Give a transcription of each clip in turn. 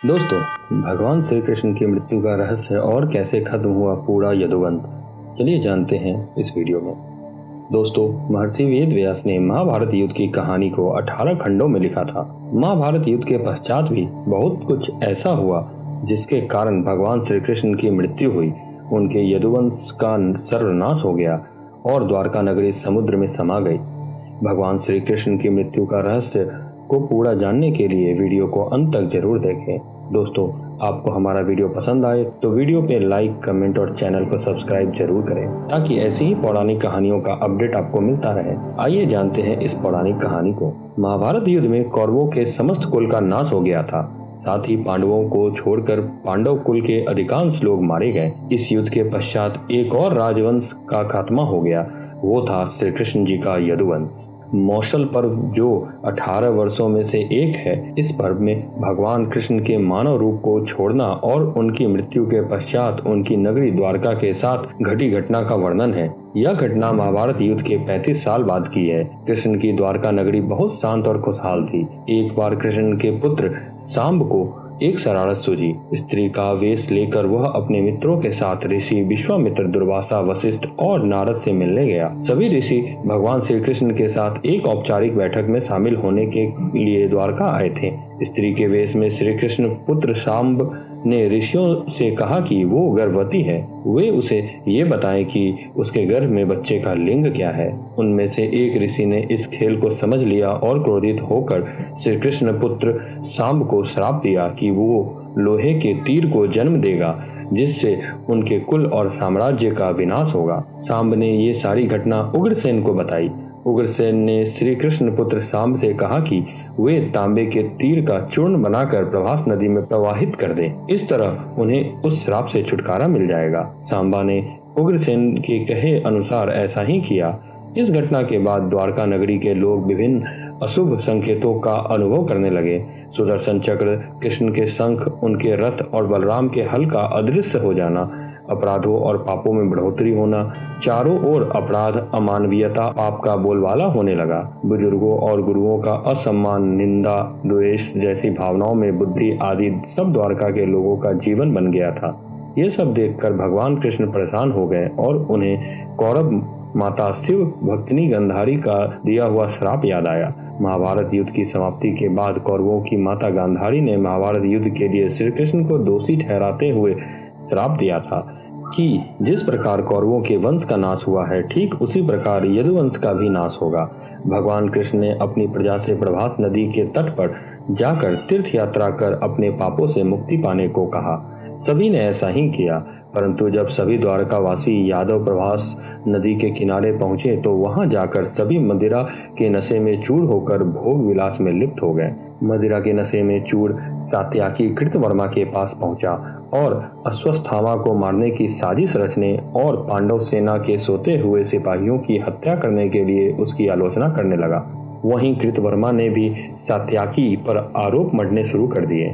दोस्तों, भगवान श्री कृष्ण की मृत्यु का रहस्य और कैसे खत्म हुआ पूरा यदुवंश, चलिए जानते हैं इस वीडियो में। दोस्तों, महर्षि वेद व्यास ने महाभारत युद्ध की कहानी को 18 खंडों में लिखा था। महाभारत युद्ध के पश्चात भी बहुत कुछ ऐसा हुआ जिसके कारण भगवान श्री कृष्ण की मृत्यु हुई। उनके यदुवंश का सर्वनाश हो गया और द्वारका नगरी समुद्र में समा गई। भगवान श्री कृष्ण की मृत्यु का रहस्य को पूरा जानने के लिए वीडियो को अंत तक जरूर देखें। दोस्तों, आपको हमारा वीडियो पसंद आए तो वीडियो पे लाइक, कमेंट और चैनल को सब्सक्राइब जरूर करें ताकि ऐसी ही पौराणिक कहानियों का अपडेट आपको मिलता रहे। आइए जानते हैं इस पौराणिक कहानी को। महाभारत युद्ध में कौरवों के समस्त कुल का नाश हो गया था। साथ ही पांडवों को छोड़कर पांडव कुल के अधिकांश लोग मारे गए। इस युद्ध के पश्चात एक और राजवंश का खात्मा हो गया, वो था श्री कृष्ण जी का यदुवंश। मौसल पर्व, जो 18 वर्षों में से एक है, इस पर्व में भगवान कृष्ण के मानव रूप को छोड़ना और उनकी मृत्यु के पश्चात उनकी नगरी द्वारका के साथ घटी घटना का वर्णन है। यह घटना महाभारत युद्ध के 35 साल बाद की है। कृष्ण की द्वारका नगरी बहुत शांत और खुशहाल थी। एक बार कृष्ण के पुत्र सांब को एक शरारत सूझी। स्त्री का वेश लेकर वह अपने मित्रों के साथ ऋषि विश्वामित्र, दुर्वासा, वशिष्ठ और नारद से मिलने गया। सभी ऋषि भगवान श्री कृष्ण के साथ एक औपचारिक बैठक में शामिल होने के लिए द्वारका आए थे। स्त्री के वेश में श्री कृष्ण पुत्र सांब ने ऋषियों से कहा कि वो गर्भवती है। वे उसे ये बताएं कि उसके गर्भ में बच्चे का लिंग क्या है। उनमें से एक ऋषि ने इस खेल को समझ लिया और क्रोधित होकर श्री कृष्ण पुत्र सांब को श्राप दिया कि वो लोहे के तीर को जन्म देगा, जिससे उनके कुल और साम्राज्य का विनाश होगा। सांब ने ये सारी घटना उग्रसेन को बताई। उग्रसेन ने श्री कृष्ण पुत्र सांब से कहा कि वे तांबे के तीर का चूर्ण बनाकर प्रभास नदी में प्रवाहित कर दें। इस तरह उन्हें उस श्राप से छुटकारा मिल जाएगा। सांबा ने उग्रसेन के कहे अनुसार ऐसा ही किया। इस घटना के बाद द्वारका नगरी के लोग विभिन्न अशुभ संकेतों का अनुभव करने लगे। सुदर्शन चक्र, कृष्ण के शंख, उनके रथ और बलराम के हल का अदृश्य हो जाना, अपराधों और पापों में बढ़ोतरी होना, चारों ओर अपराध, अमानवीयता, पाप का बोलबाला होने लगा। बुजुर्गों और गुरुओं का असम्मान, निंदा, द्वेष जैसी भावनाओं में बुद्धि आदि सब द्वारका के लोगों का जीवन बन गया था। ये सब देखकर भगवान कृष्ण परेशान हो गए और उन्हें कौरव माता शिव भक्तिनी गांधारी का दिया हुआ श्राप याद आया। महाभारत युद्ध की समाप्ति के बाद कौरवों की माता गांधारी ने महाभारत युद्ध के लिए श्री कृष्ण को दोषी ठहराते हुए श्राप दिया था कि जिस प्रकार कौरवों के वंश का नाश हुआ है, ठीक उसी प्रकार यदुवंश का भी नाश होगा। भगवान कृष्ण ने अपनी प्रजा से प्रभास नदी के तट पर जाकर तीर्थ यात्रा कर अपने पापों से मुक्ति पाने को कहा। सभी ने ऐसा ही किया, परंतु जब सभी द्वारकावासी यादव प्रभास नदी के किनारे पहुंचे तो वहां जाकर सभी मदिरा के नशे में चूर होकर भोग विलास में लिप्त हो गए। मदिरा के नशे में चूर सात्याकी कृतवर्मा के पास पहुंचा और अश्वत्थामा को मारने की साजिश रचने और पांडव सेना के सोते हुए सिपाहियों की हत्या करने के लिए उसकी आलोचना करने लगा। वहीं कृतवर्मा ने भी सात्याकी पर आरोप मढ़ने शुरू कर दिए।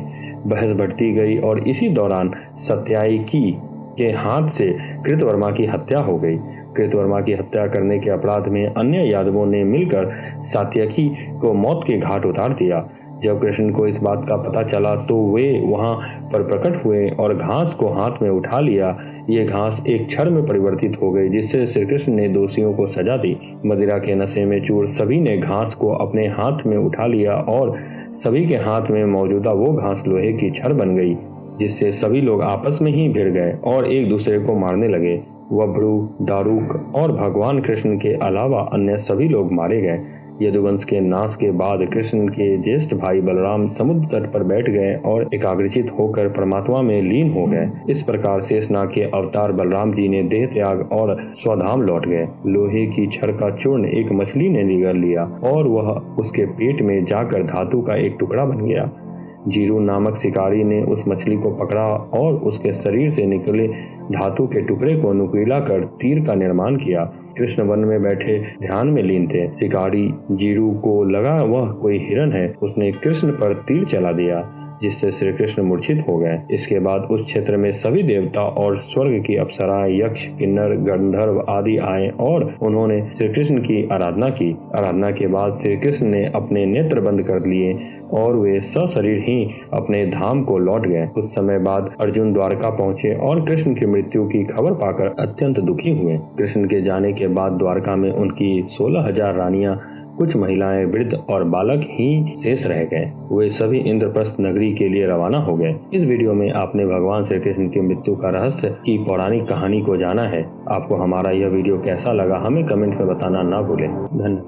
बहस बढ़ती गई और इसी दौरान सात्याकी के हाथ से कृतवर्मा की हत्या हो गई। कृतवर्मा की हत्या करने के अपराध में अन्य यादवों ने मिलकर सात्याकी को मौत के घाट उतार दिया। जब कृष्ण को इस बात का पता चला तो वे वहां पर प्रकट हुए और घास को हाथ में उठा लिया। ये घास एक छड़ में परिवर्तित हो गई, जिससे श्री कृष्ण ने दोषियों को सजा दी। मदिरा के नशे में चूर सभी ने घास को अपने हाथ में उठा लिया और सभी के हाथ में मौजूदा वो घास लोहे की छड़ बन गई, जिससे सभी लोग आपस में ही भिड़ गए और एक दूसरे को मारने लगे। वब्रू, दारुक और भगवान कृष्ण के अलावा अन्य सभी लोग मारे गए। यदुवंश के नाश के बाद कृष्ण के ज्येष्ठ भाई बलराम समुद्र तट पर बैठ गए और एकाग्रचित होकर परमात्मा में लीन हो गए। इस प्रकार शेषनाग के अवतार बलराम जी ने देह त्याग और स्वधाम लौट गए। लोहे की छड़ का चूर्ण एक मछली ने निगल लिया और वह उसके पेट में जाकर धातु का एक टुकड़ा बन गया। जीरू नामक शिकारी ने उस मछली को पकड़ा और उसके शरीर से निकले धातु के टुकड़े को नुकीला कर तीर का निर्माण किया। कृष्ण वन में बैठे ध्यान में लीन थे। शिकारी जीरू को लगा वह कोई हिरन है। उसने कृष्ण पर तीर चला दिया। जिससे श्री कृष्ण मूर्छित हो गए। इसके बाद उस क्षेत्र में सभी देवता और स्वर्ग की अप्सराएं, यक्ष, किन्नर, गंधर्व आदि आए और उन्होंने श्री कृष्ण की आराधना की। आराधना के बाद श्री कृष्ण ने अपने नेत्र बंद कर लिए और वे सशरीर ही अपने धाम को लौट गए। कुछ समय बाद अर्जुन द्वारका पहुंचे और कृष्ण की मृत्यु की खबर पाकर अत्यंत दुखी हुए। कृष्ण के जाने के बाद द्वारका में उनकी 16,000 रानियां, कुछ महिलाएं, वृद्ध और बालक ही शेष रह गए। वे सभी इंद्रप्रस्थ नगरी के लिए रवाना हो गए। इस वीडियो में आपने भगवान श्री कृष्ण की मृत्यु का रहस्य की पौराणिक कहानी को जाना है। आपको हमारा यह वीडियो कैसा लगा हमें कमेंट्स में बताना ना भूलें। धन्यवाद।